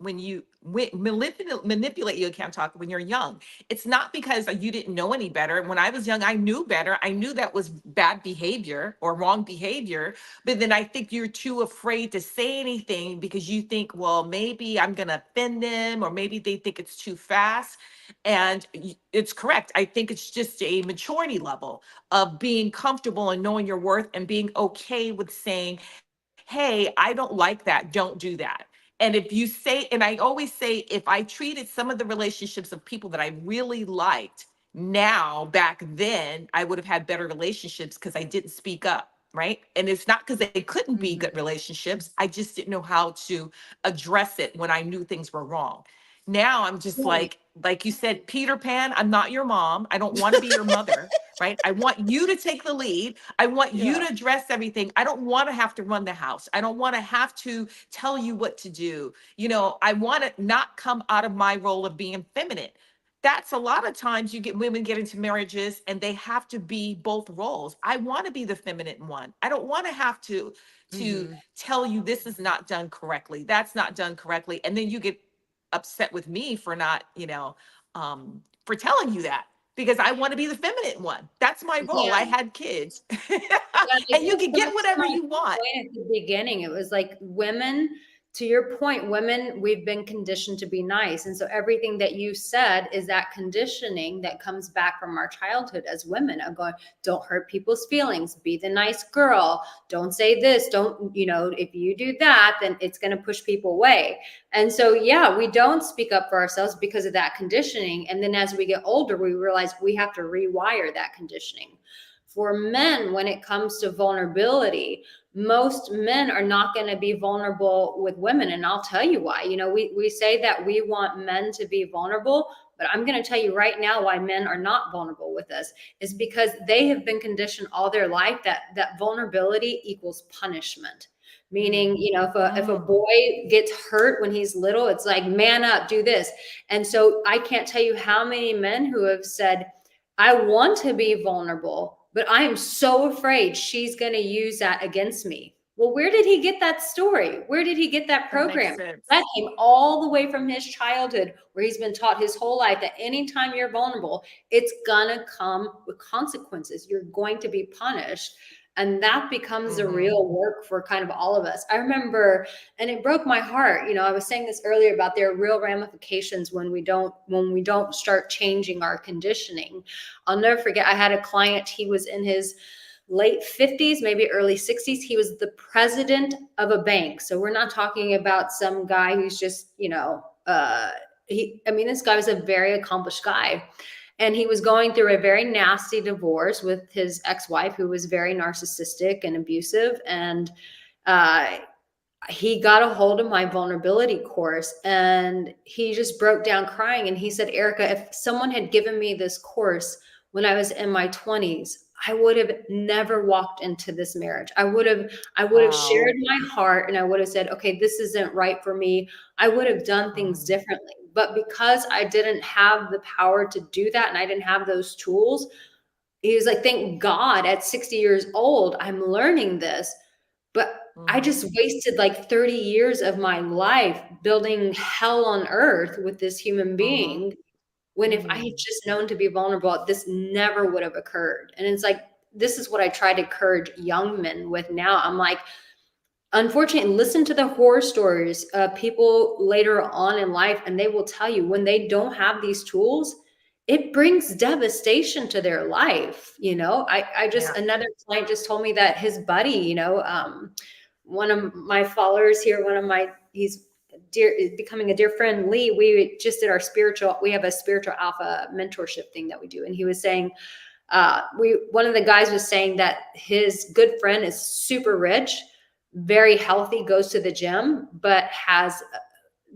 you. I can't talk when you're young. It's not because you didn't know any better. When I was young, I knew better. I knew that was bad behavior or wrong behavior. But then I think you're too afraid to say anything because you think, well, maybe I'm going to offend them or maybe they think it's too fast. And it's correct. I think it's just a maturity level of being comfortable and knowing your worth and being okay with saying, hey, I don't like that. Don't do that. And if you say, and I always say, if I treated some of the relationships of people that I really liked now, back then, I would have had better relationships because I didn't speak up. Right. And it's not because they couldn't be good relationships. I just didn't know how to address it when I knew things were wrong. Now I'm just like you said, Peter Pan, I'm not your mom. I don't want to be your mother. Right. I want you to take the lead. I want you to address everything. I don't want to have to run the house. I don't want to have to tell you what to do. I want to not come out of my role of being feminine. That's a lot of times women get into marriages and they have to be both roles. I want to be the feminine one. I don't want to have to tell you this is not done correctly. That's not done correctly. And then you get upset with me for not, for telling you that because I want to be the feminine one. That's my role. I had kids and you can get whatever you want. At the beginning, it was like women, to your point, women, we've been conditioned to be nice. And so everything that you said is that conditioning that comes back from our childhood as women of going, don't hurt people's feelings, be the nice girl, don't say this, don't, if you do that, then it's going to push people away. And so, we don't speak up for ourselves because of that conditioning. And then as we get older, we realize we have to rewire that conditioning. For men, when it comes to vulnerability, most men are not going to be vulnerable with women. And I'll tell you why. We say that we want men to be vulnerable, but I'm going to tell you right now why men are not vulnerable with us is because they have been conditioned all their life that vulnerability equals punishment. Meaning, if a boy gets hurt when he's little, it's like, man up, do this. And so I can't tell you how many men who have said, I want to be vulnerable, but I am so afraid she's going to use that against me. Well, where did he get that story? Where did he get that program? That came all the way from his childhood, where he's been taught his whole life that anytime you're vulnerable, it's going to come with consequences. You're going to be punished. And that becomes a real work for kind of all of us. I remember, and it broke my heart. I was saying this earlier about there are real ramifications when we don't start changing our conditioning. I'll never forget, I had a client, he was in his late 50s, maybe early 60s. He was the president of a bank. So we're not talking about some guy who's just, this guy was a very accomplished guy. And he was going through a very nasty divorce with his ex-wife, who was very narcissistic and abusive. And he got a hold of my vulnerability course, and he just broke down crying. And he said, Arica, if someone had given me this course when I was in my 20s, I would have never walked into this marriage. I would have shared my heart, and I would have said, okay, this isn't right for me. I would have done things differently. But because I didn't have the power to do that, and I didn't have those tools, he was like, thank God at 60 years old, I'm learning this. But I just wasted like 30 years of my life building hell on earth with this human being, when if I had just known to be vulnerable, this never would have occurred. And it's like, this is what I try to encourage young men with now. I'm like, unfortunately, listen to the horror stories of people later on in life, and they will tell you when they don't have these tools, it brings devastation to their life. I just, another client just told me that his buddy, one of my followers here, he's becoming a dear friend, Lee, we just did we have a spiritual alpha mentorship thing that we do. And he was saying, one of the guys was saying that his good friend is super rich, very healthy, goes to the gym, but has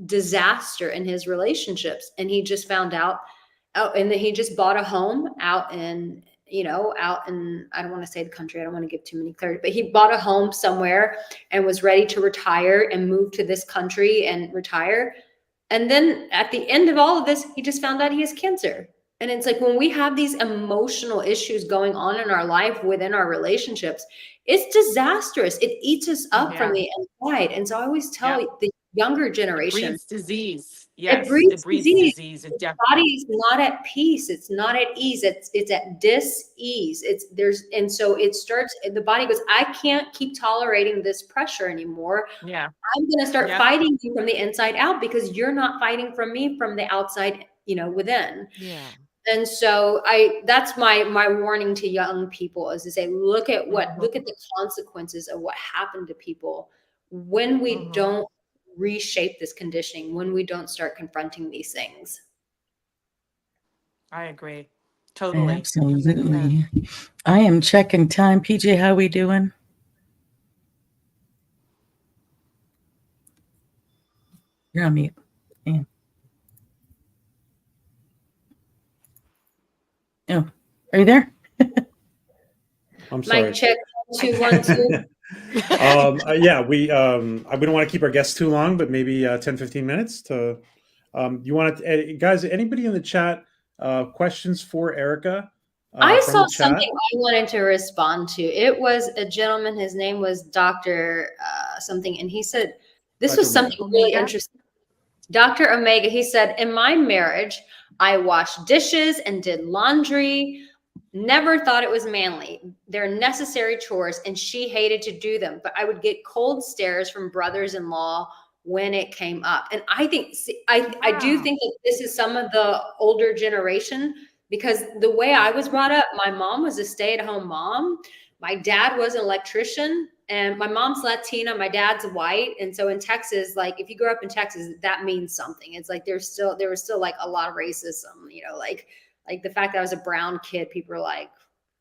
disaster in his relationships. And he just found out, and then he just bought a home out in, I don't want to say the country, I don't want to give too many clarity, but he bought a home somewhere and was ready to retire and move to this country and retire. And then at the end of all of this, he just found out he has cancer. And it's like, when we have these emotional issues going on in our life, within our relationships, it's disastrous. It eats us up from the inside. And so I always tell the younger generation, it breeds disease. Yes, it breeds disease. The body is not at peace. It's not at ease. It's at dis-ease. And so it starts, the body goes, I can't keep tolerating this pressure anymore. Yeah. I'm going to start fighting you from the inside out, because you're not fighting from me from the outside, within. Yeah. And so that's my warning to young people, is to say, look at the consequences of what happened to people when we don't reshape this conditioning, when we don't start confronting these things. I agree. Totally. Absolutely. I am checking time. PJ, how we doing? You're on mute. Yeah. Oh, are you there? I'm sorry. Mic check 2 1 2. We don't want to keep our guests too long, but maybe 10-15 minutes to you want to, guys, anybody in the chat questions for Arica? I saw something I wanted to respond to. It was a gentleman, his name was Dr. Something, and he said this was something really interesting. Dr. Omega, he said, in my marriage, I washed dishes and did laundry. Never thought it was manly. They're necessary chores, and she hated to do them. But I would get cold stares from brothers-in-law when it came up. And I think, I do think that this is some of the older generation, because the way I was brought up, my mom was a stay-at-home mom. My dad was an electrician, and my mom's Latina, my dad's white. And so in Texas, like if you grow up in Texas, that means something. It's like there was still like a lot of racism, like the fact that I was a brown kid, people were like,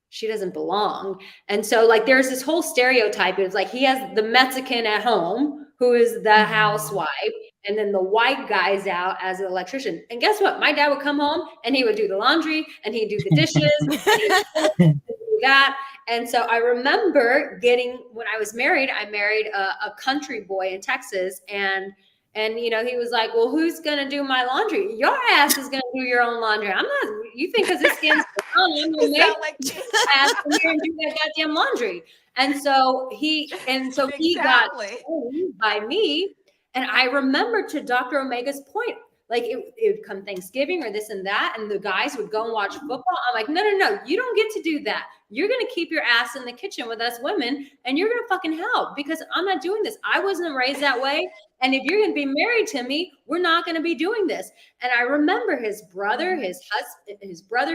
she doesn't belong. And so like there's this whole stereotype. It's like he has the Mexican at home who is the housewife, and then the white guy's out as an electrician. And guess what? My dad would come home and he would do the laundry and he'd do the dishes and he'd do that. And so I remember when I was married, I married a country boy in Texas, and he was like, well, who's going to do my laundry? Your ass is going to do your own laundry. I'm not, you think because this skin's brown, I'm going to make ass come here and do that goddamn laundry. And so he got owned by me. And I remember, to Dr. Omega's point, like it would come Thanksgiving or this and that, and the guys would go and watch football. I'm like, no, you don't get to do that. You're going to keep your ass in the kitchen with us women, and you're going to fucking help, because I'm not doing this. I wasn't raised that way. And if you're going to be married to me, we're not going to be doing this. And I remember his brother, his husband,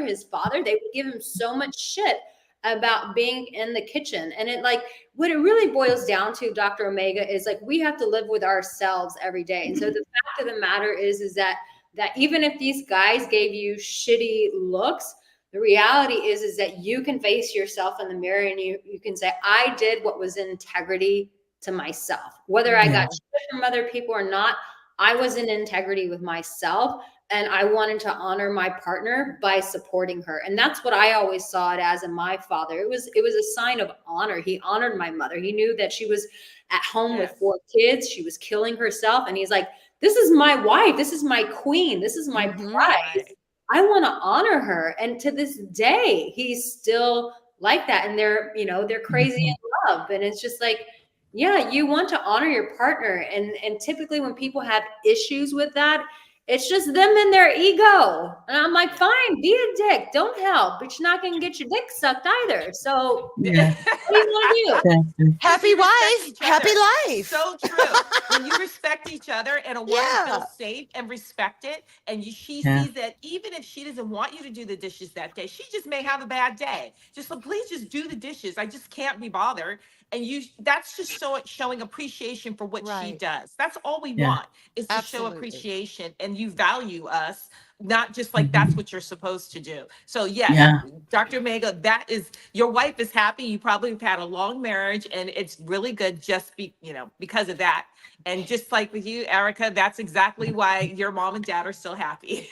his father, they would give him so much shit about being in the kitchen. And it like, what it really boils down to, Dr. Omega, is like, we have to live with ourselves every day. And so the fact of the matter is that that even if these guys gave you shitty looks, the reality is that you can face yourself in the mirror and you can say, I did what was in integrity to myself. Whether I got shit from other people or not, I was in integrity with myself. And I wanted to honor my partner by supporting her. And that's what I always saw it as in my father. It was a sign of honor. He honored my mother. He knew that she was at home with 4 kids. She was killing herself. And he's like, this is my wife. This is my queen. This is my prize. I want to honor her. And to this day, he's still like that. And they're crazy in love. And it's just like, yeah, you want to honor your partner. And typically when people have issues with that, it's just them and their ego. And I'm like, fine, be a dick. Don't help, but you're not going to get your dick sucked either. So what do you want to do? Happy wife, happy life. So true. When you respect each other and a woman feels safe and respected, and she sees that even if she doesn't want you to do the dishes that day, she just may have a bad day. Just please just do the dishes. I just can't be bothered. And that's just showing appreciation for what she does. That's all we want, is to show appreciation, and you value us, not just like that's what you're supposed to do. So Dr. Omega, that is, your wife is happy. You probably have had a long marriage, and it's really good just because of that. And just like with you, Arica, that's exactly why your mom and dad are still happy.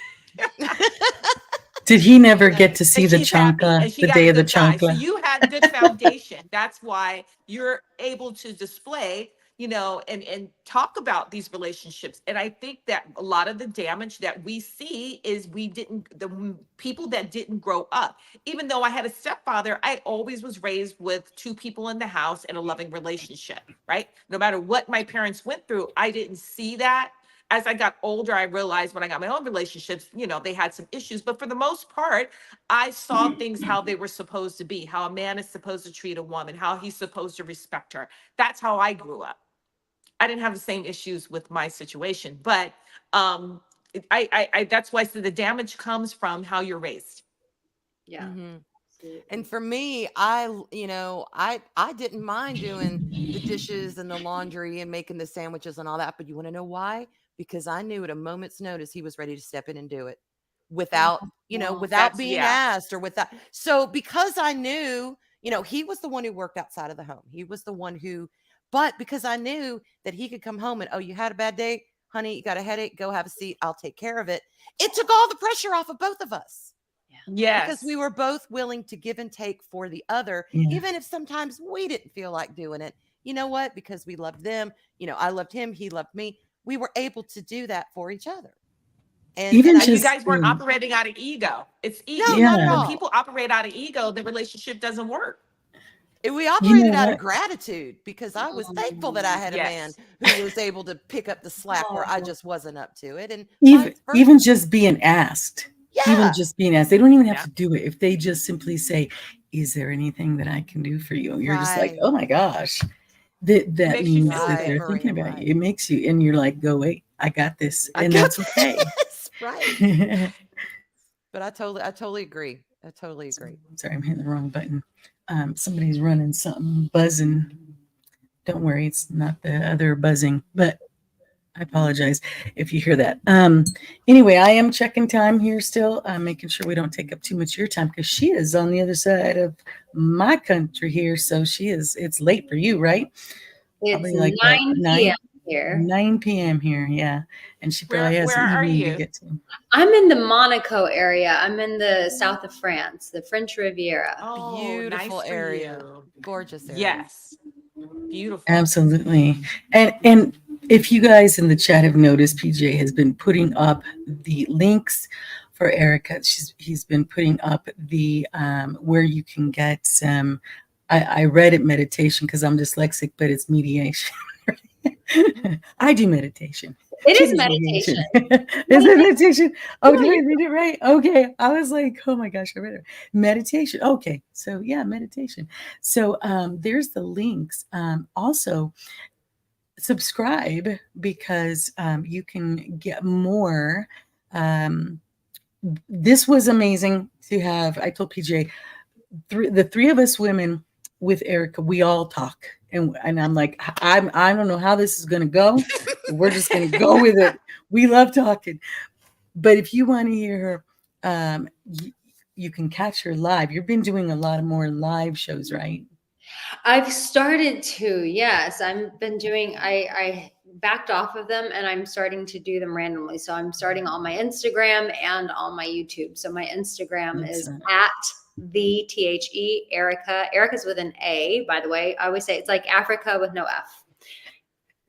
Did he never get to see the chancla, the day of the chancla? So you had good foundation. That's why you're able to display, and talk about these relationships. And I think that a lot of the damage that we see is the people that didn't grow up. Even though I had a stepfather, I always was raised with 2 people in the house and a loving relationship, right? No matter what my parents went through, I didn't see that. As I got older, I realized when I got my own relationships, they had some issues. But for the most part, I saw things how they were supposed to be, how a man is supposed to treat a woman, how he's supposed to respect her. That's how I grew up. I didn't have the same issues with my situation. But that's why I said the damage comes from how you're raised. Yeah. And for me, I didn't mind doing the dishes and the laundry and making the sandwiches and all that. But you want to know why? Because I knew at a moment's notice he was ready to step in and do it without being asked or without. So because I knew, he was the one who worked outside of the home. He was the one but because I knew that he could come home and, oh, you had a bad day, honey, you got a headache, go have a seat. I'll take care of it. It took all the pressure off of both of us. Yes. Because we were both willing to give and take for the other, even if sometimes we didn't feel like doing it. You know what? Because we loved them. I loved him. He loved me. We were able to do that for each other. And you guys weren't operating out of ego. It's ego. No, not at all. When people operate out of ego, the relationship doesn't work. We operated out of gratitude, because I was thankful that I had a man who was able to pick up the slack where I just wasn't up to it. And even just being asked. Even just being asked. They don't even have to do it. If they just simply say, is there anything that I can do for you? You're just like, oh my gosh. That means that they're thinking about you. It makes you, and you're like, go, wait, I got this. And that's okay. Right. But I totally agree. Sorry, I'm hitting the wrong button. Somebody's running something, buzzing. Don't worry, it's not the other buzzing, but I apologize if you hear that. Anyway, I am checking time here still, making sure we don't take up too much of your time, because she is on the other side of my country here. So it's late for you, right? It's like 9 p.m. here. 9 p.m. here, yeah. And she probably has an evening to get to. I'm in the Monaco area. I'm in the south of France, the French Riviera. Oh, beautiful nice area. Gorgeous area. Yes. Beautiful. Absolutely. And if you guys in the chat have noticed, PJ has been putting up the links for Arica. He's been putting up the where you can get some. I read it meditation because I'm dyslexic, but it's mediation. I do meditation. It is meditation. Is it meditation? Oh, did I read it right? Okay. I was like, oh my gosh, I read it. Meditation. Okay. So yeah, meditation. So there's the links. Also, subscribe, because you can get more. This was amazing to have. I told PJ, the 3 of us women with Arica, we all talk. And I'm like, I don't know how this is going to go. We're just going to go with it. We love talking. But if you want to hear her, you can catch her live. You've been doing a lot more live shows, right? I've started to, yes. I've been doing, I backed off of them and I'm starting to do them randomly. So I'm starting on my Instagram and on my YouTube. So my Instagram is Excellent. at the THE Arica. Arica's with an A, by the way. I always say it's like Africa with no F.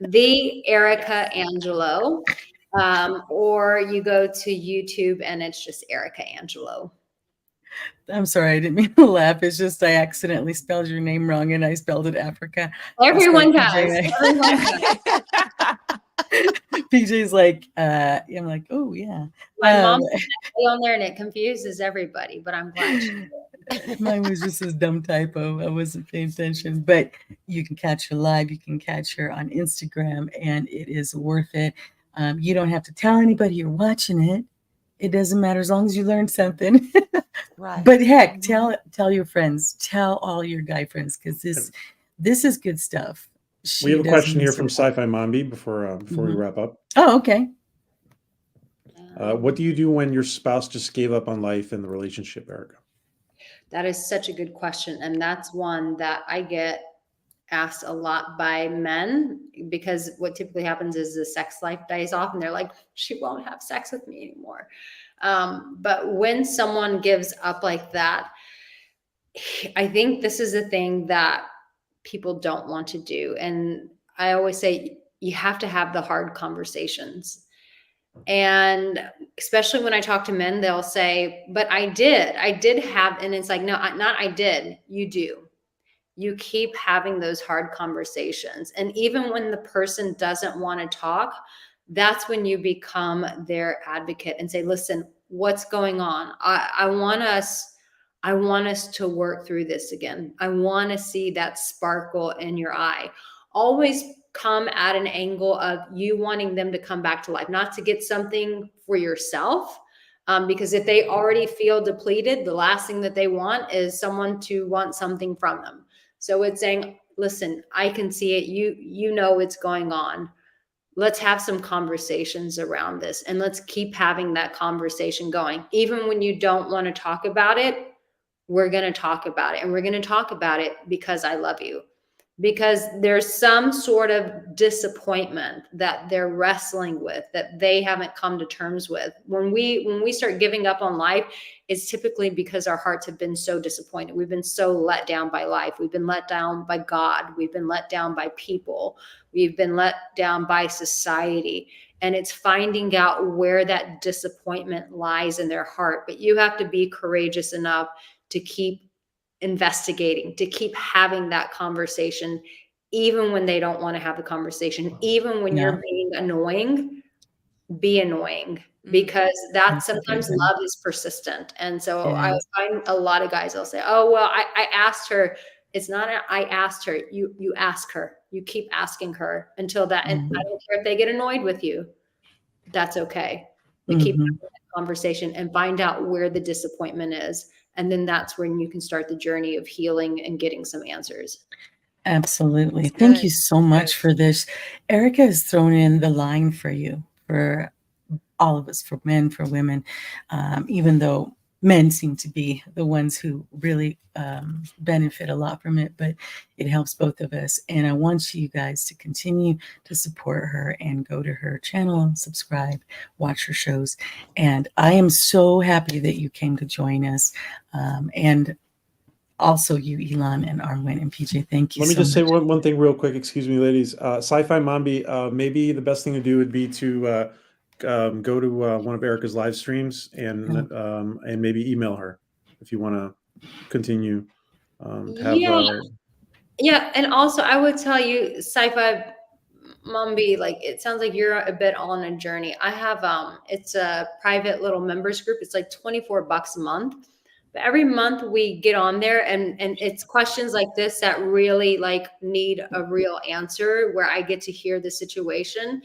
The AricaAngelo. Or you go to YouTube and it's just AricaAngelo. I'm sorry, I didn't mean to laugh. It's just I accidentally spelled your name wrong and I spelled it Africa. Everyone does. PJ, Everyone does. PJ's like, I'm like, oh yeah. My mom put that on there and it confuses everybody, but I'm glad she did. Mine was just a dumb typo. I wasn't paying attention. But you can catch her live. You can catch her on Instagram, and it is worth it. You don't have to tell anybody you're watching it. It doesn't matter as long as you learn something. Right. But heck, tell your friends, tell all your guy friends, because this is good stuff. We have a question here from Sci-Fi Mambi before we wrap up. Oh, okay. What do you do when your spouse just gave up on life in the relationship, Arica? That is such a good question. And that's one that I get asked a lot by men, because what typically happens is the sex life dies off and they're like, she won't have sex with me anymore. But when someone gives up like that, I think this is the thing that people don't want to do. And I always say you have to have the hard conversations. And especially when I talk to men, they'll say, but I did have, and it's like, no, not I did, you do. You keep having those hard conversations. And even when the person doesn't want to talk, that's when you become their advocate and say, listen, what's going on? I want us to work through this again. I want to see that sparkle in your eye. Always come at an angle of you wanting them to come back to life, not to get something for yourself. Because if they already feel depleted, the last thing that they want is someone to want something from them. So it's saying, listen, I can see it. You know what's going on. Let's have some conversations around this, and let's keep having that conversation going. Even when you don't want to talk about it, we're going to talk about it, and we're going to talk about it because I love you. Because there's some sort of disappointment that they're wrestling with, that they haven't come to terms with. When we start giving up on life, it's typically because our hearts have been so disappointed. We've been so let down by life. We've been let down by God. We've been let down by people. We've been let down by society. And it's finding out where that disappointment lies in their heart. But you have to be courageous enough to keep investigating, to keep having that conversation, even when they don't want to have the conversation, even when you're being annoying, be annoying, because that sometimes love is persistent. And so I find a lot of guys, they'll say, oh, well, I asked her. It's not I asked her. You ask her. You keep asking her until that, and I don't care if they get annoyed with you. That's okay. You keep having that conversation and find out where the disappointment is. And then that's when you can start the journey of healing and getting some answers. Absolutely. Thank you so much for this. Arica has thrown in the line for you, for all of us, for men, for women, even though men seem to be the ones who really benefit a lot from it, but it helps both of us. And I want you guys to continue to support her and go to her channel and subscribe, watch her shows. And I am so happy that you came to join us. And also you, Elan and Arwyn and PJ, thank you. Let me just say one thing real quick. Excuse me, ladies. Sci-Fi Mambi, maybe the best thing to do would be to go to one of Arica's live streams and maybe email her if you want to continue. Yeah, and also I would tell you, Sci-Fi Mambi, like it sounds like you're a bit on a journey. I have it's a private little members group. It's like $24 a month. But every month we get on there and it's questions like this that really like need a real answer, where I get to hear the situation.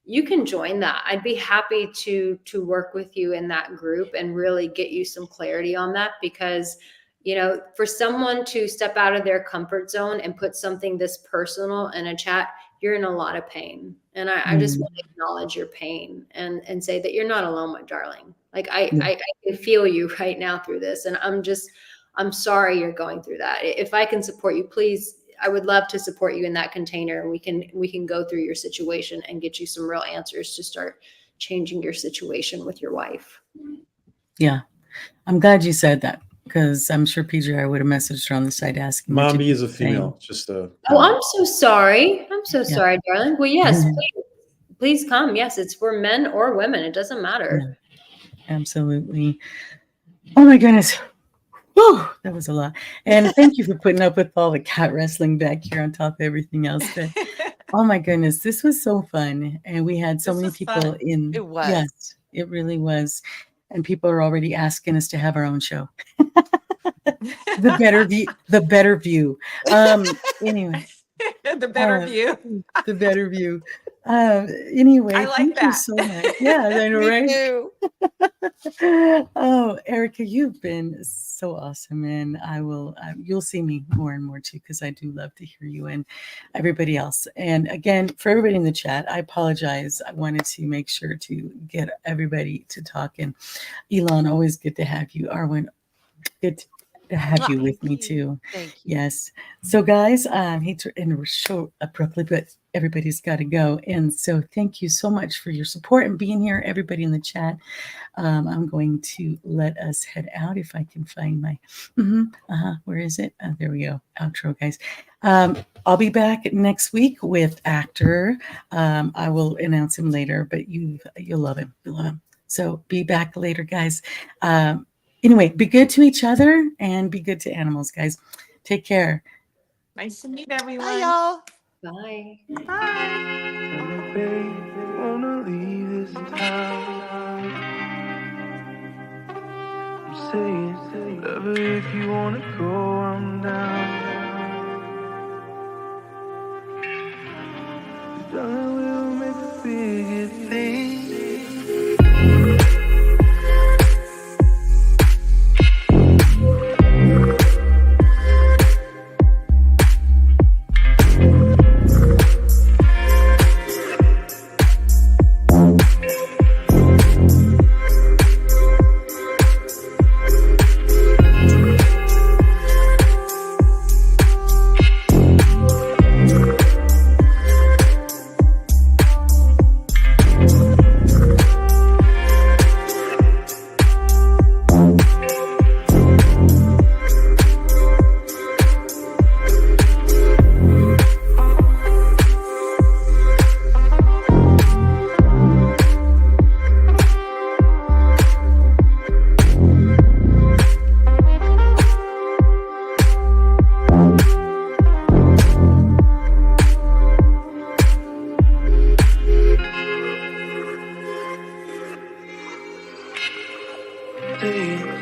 You can join that. I'd be happy to work with you in that group and really get you some clarity on that, because, you know, for someone to step out of their comfort zone and put something this personal in a chat you're in a lot of pain. And I just Mm. want to acknowledge your pain and say that you're not alone, my darling. Like I Yeah. can feel you right now through this. And I'm sorry you're going through that. If I can support you, please, I would love to support you in that container. And we can go through your situation and get you some real answers to start changing your situation with your wife. Yeah. I'm glad you said that, because I'm sure PJ would have messaged her on the side asking. Mommy is a female. Just a. Oh, I'm so sorry. I'm so Yeah. sorry, darling. Well, yes, Mhm. please come. Yes, it's for men or women. It doesn't matter. Yeah, absolutely. Oh my goodness. Whew, that was a lot. And thank you for putting up with all the cat wrestling back here on top of everything else. But oh my goodness, this was so fun. And we had so This many was people fun. in. It was. Yes, it really was. And people are already asking us to have our own show. The better view. Anyway. The better view. The better view. Anyway, I like thank you that. so much. Yeah, I know, Me right? too. Oh, Arica, you've been so awesome, and you'll see me more and more too, because I do love to hear you and everybody else. And again, for everybody in the chat, I apologize. I wanted to make sure to get everybody to talk. And Elan, always good to have you. Arwyn, good to have you with me too. Thank you. Yes. So guys, I hate to end the show abruptly, but everybody's got to go. And so thank you so much for your support and being here, everybody in the chat. I'm going to let us head out if I can find my, where is it? There we go. Outro, guys. I'll be back next week with actor. I will announce him later, but you'll love him. You'll love him. So be back later, guys. Anyway, be good to each other and be good to animals, guys. Take care. Nice to meet everyone. Bye, y'all. Bye. Wanna leave this town. I'm saying, whatever, if you wanna go, I'm down. Darling, we'll make the biggest thing. Hey.